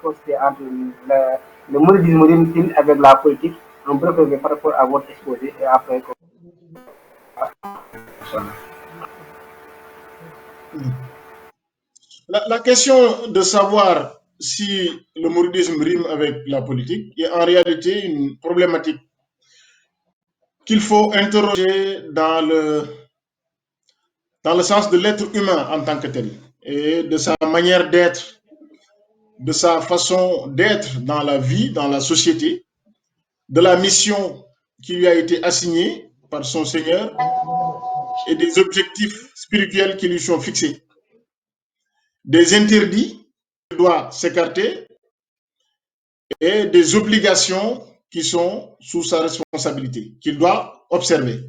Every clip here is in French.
considérer entre le mouridisme rime-t-il avec la politique? Un bref résumé par rapport à votre exposé et après. La question de savoir si le mouridisme rime avec la politique est en réalité une problématique qu'il faut interroger dans le sens de l'être humain en tant que tel et de sa manière d'être, de sa façon d'être dans la vie, dans la société, de la mission qui lui a été assignée par son Seigneur et des objectifs spirituels qui lui sont fixés, des interdits qu'il doit s'écarter et des obligations qui sont sous sa responsabilité, qu'il doit observer.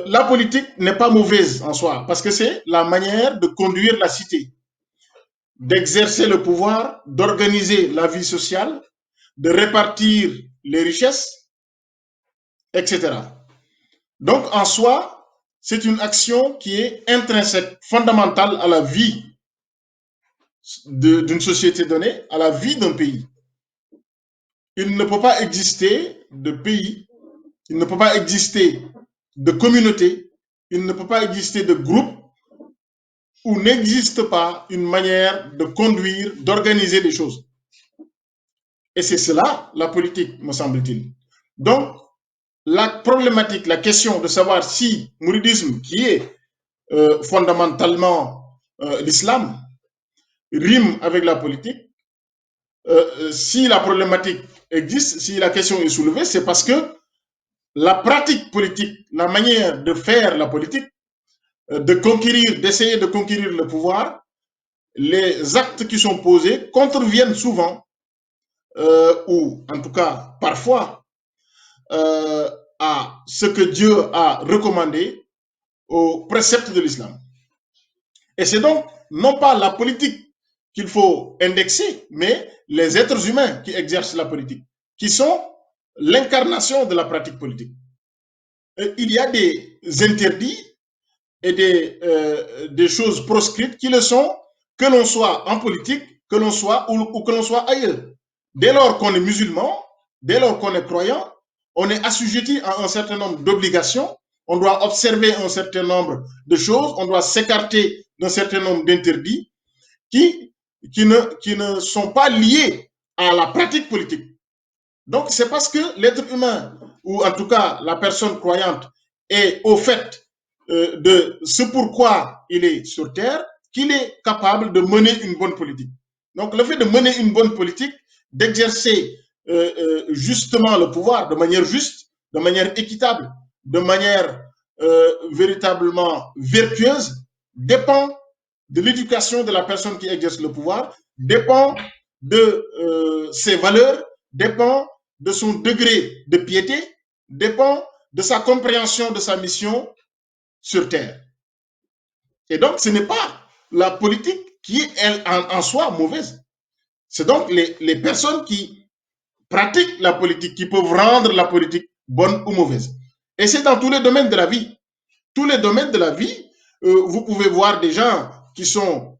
La politique n'est pas mauvaise en soi, parce que c'est la manière de conduire la cité, d'exercer le pouvoir, d'organiser la vie sociale, de répartir les richesses, etc. Donc, en soi, c'est une action qui est intrinsèque, fondamentale à la vie d'une société donnée, à la vie d'un pays. Il ne peut pas exister de pays, il ne peut pas exister de communauté, il ne peut pas exister de groupe où n'existe pas une manière de conduire, d'organiser des choses. Et c'est cela, la politique, me semble-t-il. Donc, la problématique, la question de savoir si mouridisme, qui est fondamentalement l'islam, rime avec la politique, si la problématique existe, si la question est soulevée, c'est parce que la pratique politique, la manière de faire la politique, de conquérir, d'essayer de conquérir le pouvoir, les actes qui sont posés contreviennent souvent, ou en tout cas parfois, à ce que Dieu a recommandé aux préceptes de l'islam. Et c'est donc non pas la politique qu'il faut indexer, mais les êtres humains qui exercent la politique, qui sont l'incarnation de la pratique politique. Et il y a des interdits et des choses proscrites qui le sont, que l'on soit en politique, que l'on soit ou que l'on soit ailleurs. Dès lors qu'on est musulman, dès lors qu'on est croyant, on est assujetti à un certain nombre d'obligations, on doit observer un certain nombre de choses, on doit s'écarter d'un certain nombre d'interdits qui ne sont pas liés à la pratique politique. Donc, c'est parce que l'être humain, ou en tout cas la personne croyante, est au fait de ce pourquoi il est sur Terre, qu'il est capable de mener une bonne politique. Donc, le fait de mener une bonne politique, d'exercer justement le pouvoir de manière juste, de manière équitable, de manière véritablement vertueuse, dépend de l'éducation de la personne qui exerce le pouvoir, dépend de ses valeurs, dépend de son degré de piété, dépend de sa compréhension de sa mission sur Terre. Et donc, ce n'est pas la politique qui est en soi mauvaise. C'est donc les personnes qui pratiquent la politique qui peuvent rendre la politique bonne ou mauvaise. Et c'est dans tous les domaines de la vie. Tous les domaines de la vie, vous pouvez voir des gens qui sont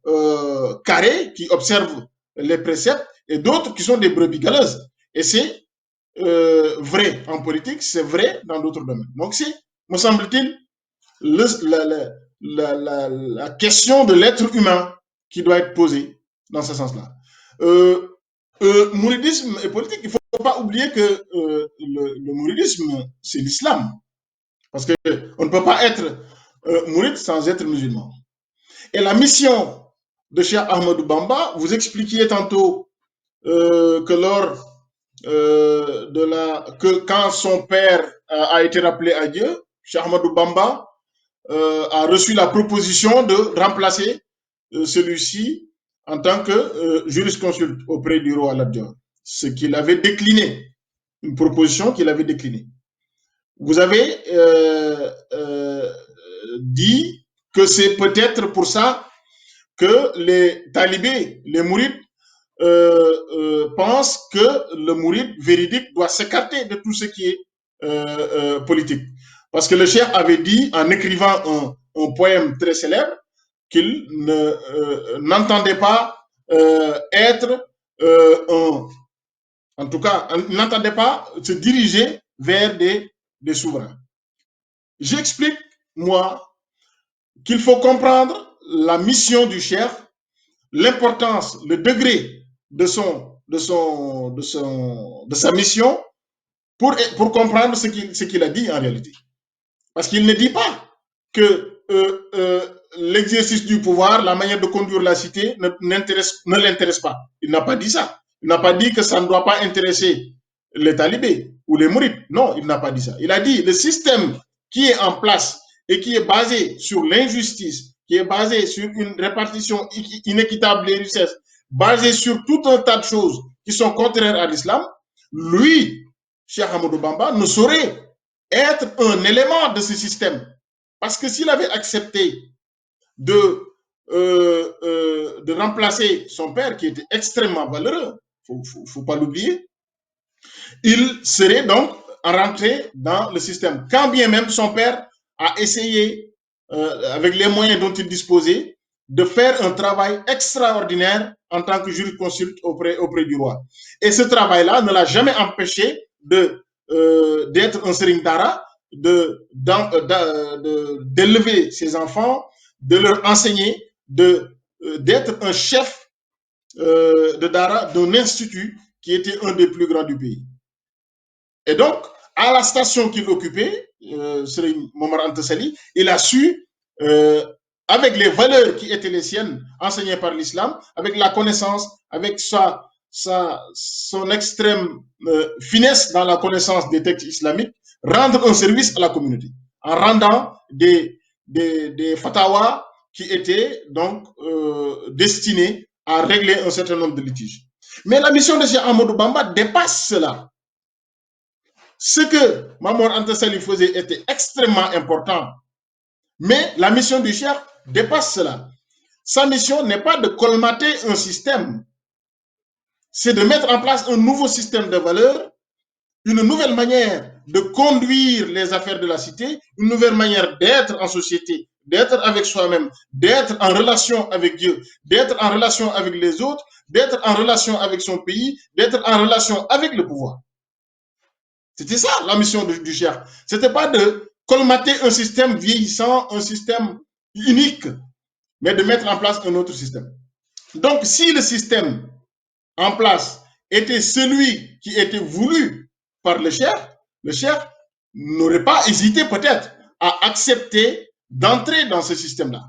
carrés, qui observent les préceptes, et d'autres qui sont des brebis galeuses. Et c'est vrai en politique, c'est vrai dans d'autres domaines. Donc, c'est, me semble-t-il, la question de l'être humain qui doit être posée dans ce sens-là. Mouridisme et politique, il ne faut pas oublier que le mouridisme, c'est l'islam. Parce qu'on ne peut pas être mouride sans être musulman. Et la mission de Cheikh Ahmadou Bamba, vous expliquiez tantôt que lors que quand son père a été rappelé à Dieu, Cheikh Ahmadou Bamba a reçu la proposition de remplacer celui-ci en tant que jurisconsulte auprès du roi Lat-Dior, ce qu'il avait décliné, une proposition qu'il avait déclinée. Vous avez dit que c'est peut-être pour ça que les talibés, les mourides, pensent que le mouride véridique doit s'écarter de tout ce qui est politique. Parce que le cheikh avait dit, en écrivant un poème très célèbre, qu'il n'entendait pas être en tout cas, n'entendait pas se diriger vers des souverains. J'explique, moi, qu'il faut comprendre la mission du cheikh, l'importance, le degré de sa mission pour comprendre ce qu'il a dit en réalité. Parce qu'il ne dit pas que l'exercice du pouvoir, la manière de conduire la cité ne l'intéresse pas. Il n'a pas dit ça. Il n'a pas dit que ça ne doit pas intéresser les talibés ou les mourides. Non, il n'a pas dit ça. Il a dit le système qui est en place et qui est basé sur l'injustice, qui est basé sur une répartition inéquitable des richesses, basé sur tout un tas de choses qui sont contraires à l'islam, lui, Cheikh Ahmadou Bamba, ne saurait être un élément de ce système. Parce que s'il avait accepté de remplacer son père, qui était extrêmement valeureux, il ne faut pas l'oublier, il serait donc rentré dans le système. Quand bien même son père a essayé, avec les moyens dont il disposait, de faire un travail extraordinaire en tant que jurisconsulte auprès du roi. Et ce travail-là ne l'a jamais empêché d'être un Serigne Dara, d'élever ses enfants, de leur enseigner, d'être un chef de Dara d'un institut qui était un des plus grands du pays. Et donc, à la station qu'il occupait, Serigne Momar Anta Sali, il a su, avec les valeurs qui étaient les siennes, enseignées par l'islam, avec la connaissance, avec son extrême finesse dans la connaissance des textes islamiques, rendre un service à la communauté, en rendant des fatwas qui étaient donc destinés à régler un certain nombre de litiges. Mais la mission de Cheikh Ahmadou Bamba dépasse cela. Ce que Mamour Anta Sali faisait était extrêmement important, mais la mission du cheikh dépasse cela. Sa mission n'est pas de colmater un système, c'est de mettre en place un nouveau système de valeurs, une nouvelle manière de conduire les affaires de la cité, une nouvelle manière d'être en société, d'être avec soi-même, d'être en relation avec Dieu, d'être en relation avec les autres, d'être en relation avec son pays, d'être en relation avec le pouvoir. C'était ça la mission du cheikh. Ce n'était pas de colmater un système vieillissant, un système unique, mais de mettre en place un autre système. Donc, si le système en place était celui qui était voulu par le cheikh n'aurait pas hésité peut-être à accepter d'entrer dans ce système-là.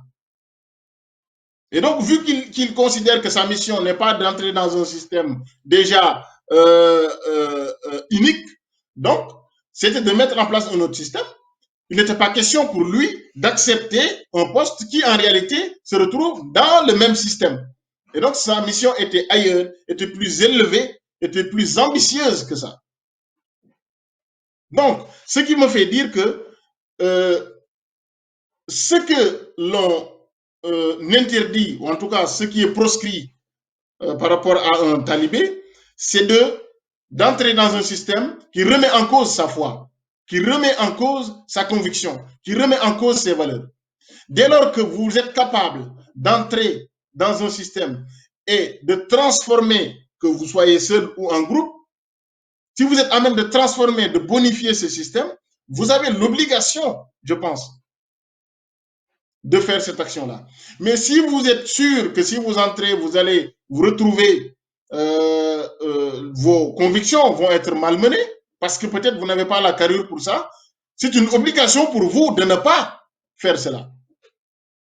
Et donc, vu qu'il considère que sa mission n'est pas d'entrer dans un système déjà unique, donc, c'était de mettre en place un autre système. Il n'était pas question pour lui d'accepter un poste qui, en réalité, se retrouve dans le même système. Et donc, sa mission était ailleurs, était plus élevée, était plus ambitieuse que ça. Donc, ce qui me fait dire que ce que l'on interdit, ou en tout cas ce qui est proscrit par rapport à un talibé, c'est d'entrer dans un système qui remet en cause sa foi, qui remet en cause sa conviction, qui remet en cause ses valeurs. Dès lors que vous êtes capable d'entrer dans un système et de transformer, que vous soyez seul ou en groupe, si vous êtes à même de transformer, de bonifier ce système, vous avez l'obligation, je pense, de faire cette action-là. Mais si vous êtes sûr que si vous entrez, vous allez vous retrouver, vos convictions vont être malmenées, parce que peut-être vous n'avez pas la carrure pour ça, c'est une obligation pour vous de ne pas faire cela.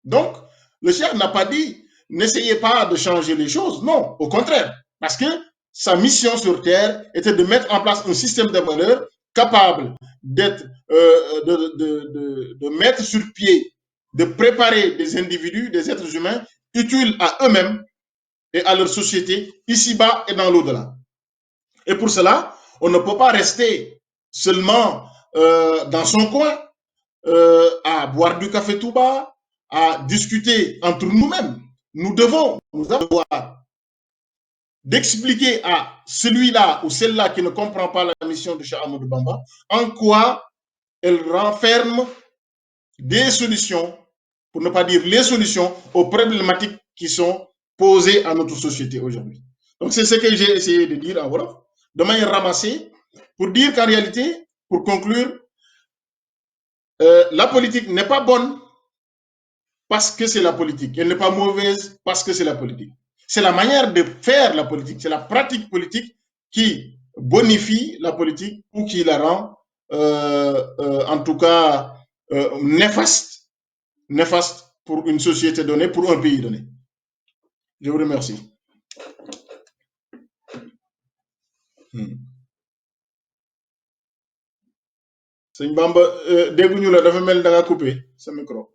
Donc, le cheikh n'a pas dit, n'essayez pas de changer les choses. Non, au contraire, parce que sa mission sur Terre était de mettre en place un système de valeurs capable d'être, de mettre sur pied, de préparer des individus, des êtres humains utiles à eux-mêmes et à leur société, ici-bas et dans l'au-delà. Et pour cela, on ne peut pas rester seulement dans son coin à boire du café tout bas, à discuter entre nous-mêmes. Nous devons nous avoir d'expliquer à celui-là ou celle-là qui ne comprend pas la mission de Cheikh Ahmadou Bamba en quoi elle renferme des solutions, pour ne pas dire les solutions, aux problématiques qui sont posées à notre société aujourd'hui. Donc, c'est ce que j'ai essayé de dire en Wolof, de manière ramassée, pour dire qu'en réalité, pour conclure, la politique n'est pas bonne parce que c'est la politique. Elle n'est pas mauvaise parce que c'est la politique. C'est la manière de faire la politique, c'est la pratique politique qui bonifie la politique ou qui la rend, en tout cas, néfaste pour une société donnée, pour un pays donné. Je vous remercie. Sëñ Bamba dégguñu la dafa mel da nga coupé sa micro.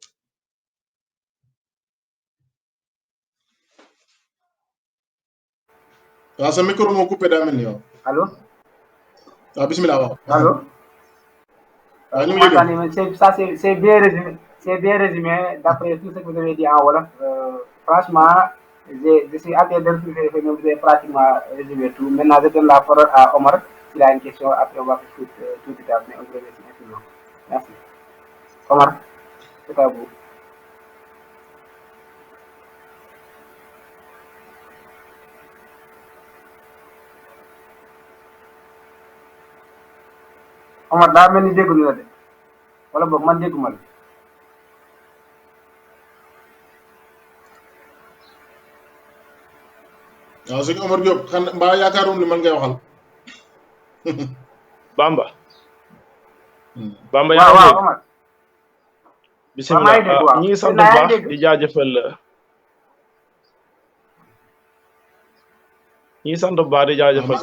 waaw sa micro moo coupé daa mel ni yow. Allô? waaw bismillah waaw. Allô? waaw ñu ngi lay dégg. Ça, c'est bien résumé. C'est bien résumé d'après tout ce que vous avez dit en Wolof. Franchement, je suis à de retrouver que vous avez pratiquement résumé tout. Maintenant, je donne la parole à Omar. S'il a une question, après on va faire tout de suite. Mais on vous remercie infiniment. Merci. Omar, c'est à vous. Omar daa mel ni dégguñu la de wala boog man dégguma la. waaw sëñ Omar Diop xam mbaa yaakaaroon ni man ngay waxal. Bamba. Bamba waaw waaw Omar. bisimilah ñi ngi sant bu baax di jaajëfal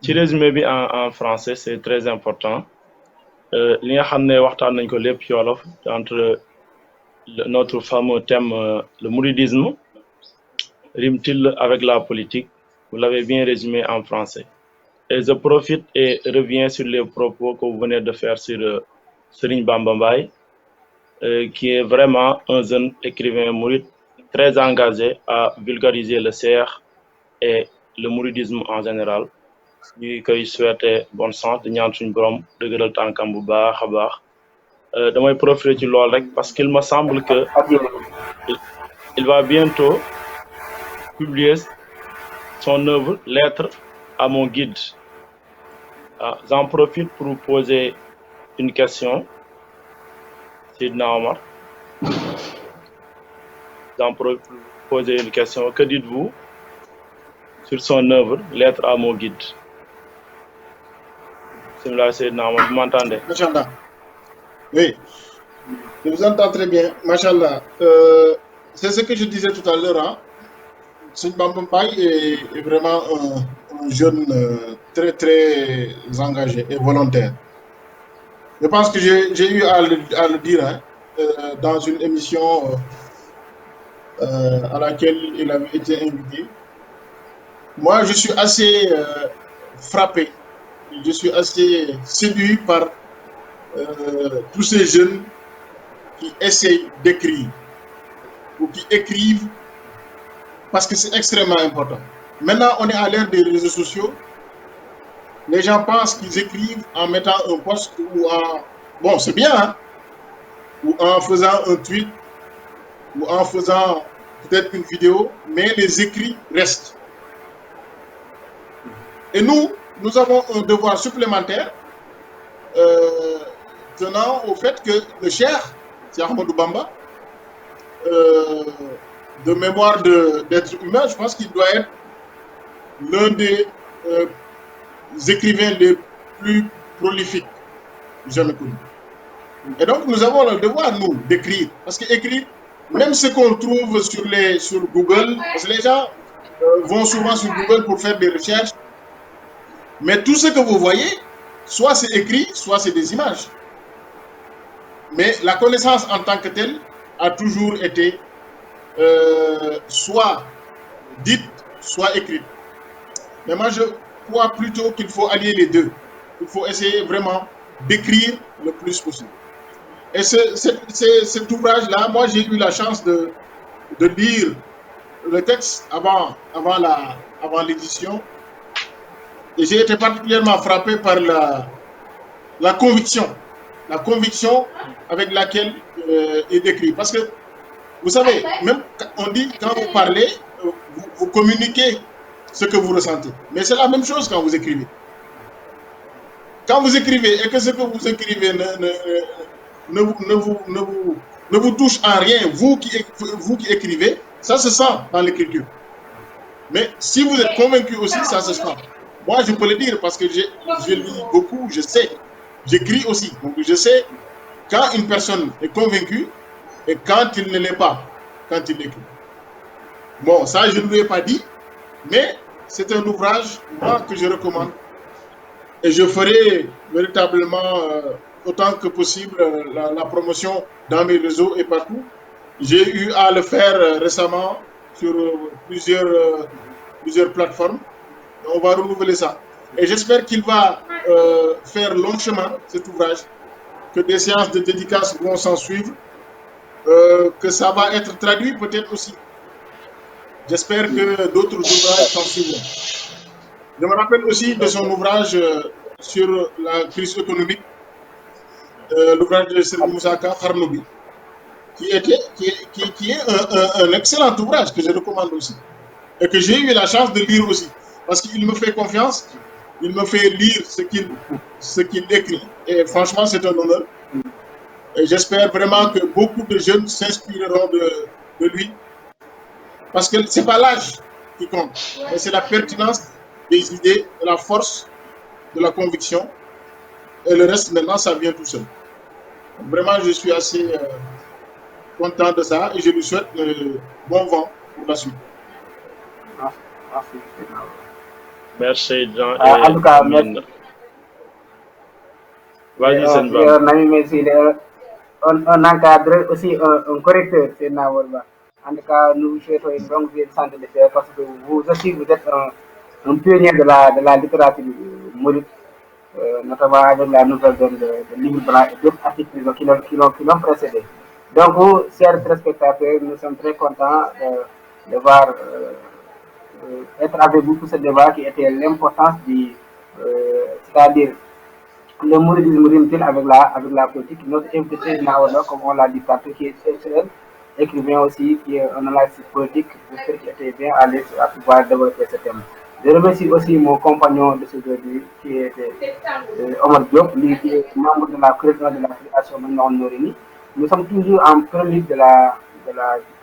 ci résumé bi en français c'est très important li nga xam ne waxtaan nañ ko lépp ci wolof entre notre fameux thème le mouridisme rime-t-il avec la politique? Vous l'avez bien résumé en français. Et je profite et reviens sur les propos que vous venez de faire sur Serigne Bamba Mbaye, qui est vraiment un jeune écrivain mouride très engagé à vulgariser le CR et le mouridisme en général. ñu koy souhaiter bonne chance di ñaan suñu borom dëgëral tànkam bu baax a baax damay profiter ci lool rek parce qu'il me semble que il va bientôt publier son œuvre Lettre à mon guide. J'en profite pour vous poser une question, Sidna Omar. J'en profite pour vous poser une question. Que dites-vous sur son œuvre Lettre à mon guide? Simla Sidna Omar, vous m'entendez? Machallah. Oui, je vous entends très bien. Machallah. C'est ce que je disais tout à l'heure. Hein. Sëñ Bamba Mbaye est vraiment un jeune très très engagé et volontaire. Je pense que j'ai eu à le dire hein, dans une émission à laquelle il avait été invité. Moi, je suis assez frappé, je suis assez séduit par tous ces jeunes qui essayent d'écrire ou qui écrivent parce que c'est extrêmement important. Maintenant, on est à l'ère des réseaux sociaux. Les gens pensent qu'ils écrivent en mettant un post ou en... Bon, c'est bien, hein? Ou en faisant un tweet, ou en faisant peut-être une vidéo, mais les écrits restent. Et nous avons un devoir supplémentaire tenant au fait que le Cheikh, c'est Ahmadou Bamba, de mémoire d'être humain, je pense qu'il doit être l'un des écrivains les plus prolifiques jamais connus. Et donc, nous avons le devoir, nous, d'écrire. Parce qu'écrire, même ce qu'on trouve sur Google, parce que les gens vont souvent sur Google pour faire des recherches, mais tout ce que vous voyez, soit c'est écrit, soit c'est des images. Mais la connaissance en tant que telle a toujours été soit dite, soit écrite. Mais moi, je crois plutôt qu'il faut allier les deux. Il faut essayer vraiment d'écrire le plus possible. Et cet ouvrage-là, moi, j'ai eu la chance de lire le texte avant l'édition. Et j'ai été particulièrement frappé par la conviction avec laquelle il écrit. Parce que Vous savez, même on dit quand vous parlez, vous communiquez ce que vous ressentez. Mais c'est la même chose quand vous écrivez. Quand vous écrivez et que ce que vous écrivez ne vous touche en rien, vous qui écrivez, ça se sent dans l'écriture. Mais si vous êtes convaincu aussi, ça se sent. Moi, je peux le dire parce que je lis beaucoup, je sais. J'écris aussi. Donc, je sais quand une personne est convaincue et quand il ne l'est pas, quand il écrit. Bon, ça, je ne lui ai pas dit, mais c'est un ouvrage, moi, que je recommande. Et je ferai véritablement autant que possible la promotion dans mes réseaux et partout. J'ai eu à le faire récemment sur plusieurs plateformes. On va renouveler ça. Et j'espère qu'il va faire long chemin, cet ouvrage, que des séances de dédicaces vont s'en suivre, que ça va être traduit peut-être aussi. J'espère que d'autres ouvrages s'en suivront. Je me rappelle aussi de son ouvrage sur la crise économique, l'ouvrage de Serigne Moussa Ka, Kharnoubi, qui est un excellent ouvrage que je recommande aussi. Et que j'ai eu la chance de lire aussi. Parce qu'il me fait confiance, il me fait lire ce qu'il écrit. Et franchement, c'est un honneur. Et j'espère vraiment que beaucoup de jeunes s'inspireront de lui. Parce que ce n'est pas l'âge qui compte, mais c'est la pertinence des idées, de la force, de la conviction. Et le reste, maintenant, ça vient tout seul. Vraiment, je suis assez content de ça et je lui souhaite bon vent pour la suite. Merci, Jean. En tout cas, merci. Vas-y, on encadre aussi un correcteur, c'est Nawarba. En tout cas, nous souhaitons une longue vie de santé de fer parce que vous aussi, vous êtes un pionnier de la littérature mouride, notamment avec la nouvelle de Livre Blanc et d'autres articles qui l'ont précédé. Donc, vous, chers téléspectateurs, nous sommes très contents de voir être avec vous pour ce débat qui était l'importance c'est-à-dire le mouridisme rime-t-il avec la politique. Notre invité, comme on l'a dit tantôt, qui est excellent, écrivain aussi, qui est un analyste politique, j'espère qu'il était bien à l'aise à pouvoir développer ce thème. Je remercie aussi mon compagnon de ce aujourd'hui, qui est Omar Diop, lui qui est membre de la création de la création de Norini. Nous sommes toujours en prélude de la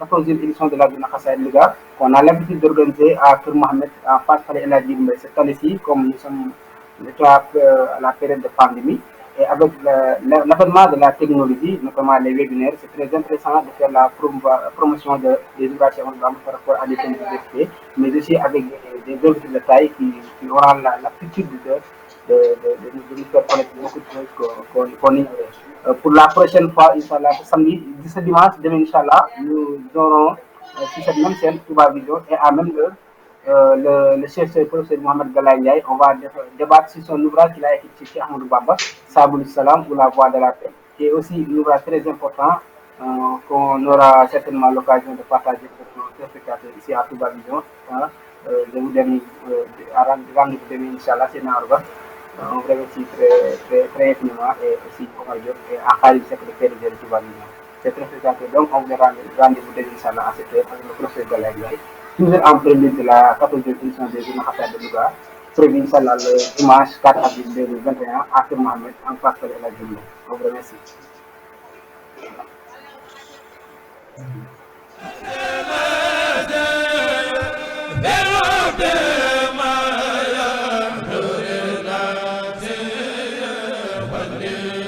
14e édition de la Duna Khassaïd Liga, qu'on a l'habitude d'organiser à Tour Mohamed en face de El Hadji Mbaye. Cette année-ci, comme nous sommes à la période de pandémie, et avec l'avènement de la technologie, notamment les webinaires, c'est très intéressant de faire la promotion des ouvrages par rapport à des thèmes de mais aussi avec des invités de taille qui auront l'aptitude de nous faire connaître beaucoup de choses qu'on ignorait. Pour la prochaine fois, Inch'Allah, samedi, ce dimanche, demain, Inch'Allah, nous aurons sur cette même scène, Touba Vision, et à même l'heure, le chef le professeur Mohamed Galaye, on va débattre sur son ouvrage qu'il a écrit chez Ahmadou Bamba, Saboul Salam ou la voie de la paix, qui est aussi un ouvrage très important qu'on aura certainement l'occasion de partager avec nos téléspectateurs ici à Touba Vision. Je vous donne rendez-vous demain, Inch'Allah, c'est Narouba. On vous remercie très infiniment et aussi Omar Diop et à Khalid, secrétaire de Touba Vision. C'est très spectateur, donc on vous donne rendez-vous demain, Inch'Allah, à cette heure avec le professeur Galaye. Toujours en prélude de la 14e édition des Duna Khassaïd de Louga, prévu Inch'Allah le dimanche 4 avril 2021 à Tour Mohamed en face de El Hadji Mbaye. On vous remercie. Yeah.